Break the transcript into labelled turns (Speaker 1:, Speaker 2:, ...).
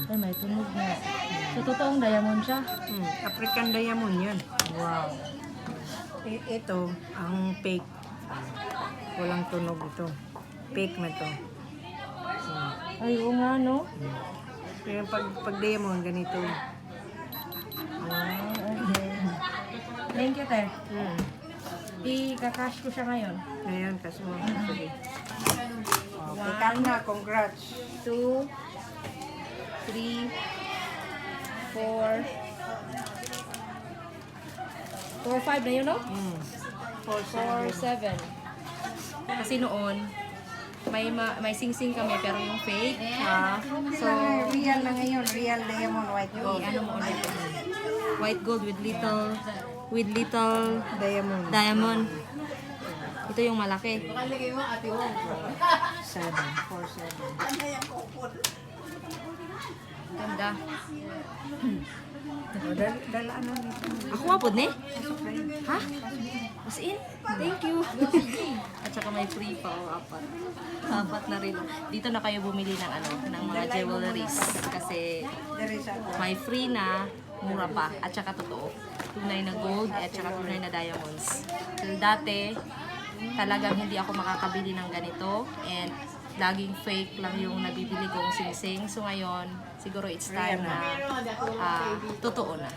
Speaker 1: Ay, may tunog na. So, totoong diamond siya.
Speaker 2: African diamond yan.
Speaker 1: Wow.
Speaker 2: Ito, ang fake. Walang tunog ito. Fake na to.
Speaker 1: Ay, oo nga, no?
Speaker 2: Pero pag diamond, ganito.
Speaker 1: Ah, okay. Thank you, te.
Speaker 2: Hmm.
Speaker 1: I-kakash ko siya ngayon.
Speaker 2: Ngayon, kaso sige. Okay, na, congrats.
Speaker 1: 2, 3, 4, 5 na yun, no? 4, 7. Kasi noon, may sing-sing kami, pero yung fake, ha? So,
Speaker 2: Real na ngayon, real diamond, white gold.
Speaker 1: ano mo ulit? White gold with little
Speaker 2: Diamond.
Speaker 1: diamond. Ito yung malaki.
Speaker 2: 7, 4, 7.
Speaker 1: Ganda.
Speaker 2: Dalaan na nito.
Speaker 1: Ako apod ni? Ha? As in? Thank you. At saka may free pa o apat. Apat na rin. Dito na kayo bumili ng ng mga jewelries kasi
Speaker 2: There is a
Speaker 1: may free na, mura pa, at saka totoo. Tunay na gold at saka tunay na diamonds. Dati, talagang hindi ako makakabili ng ganito and laging fake lang yung nabibili kong sing-sing. So ngayon, siguro it's time na totoo na.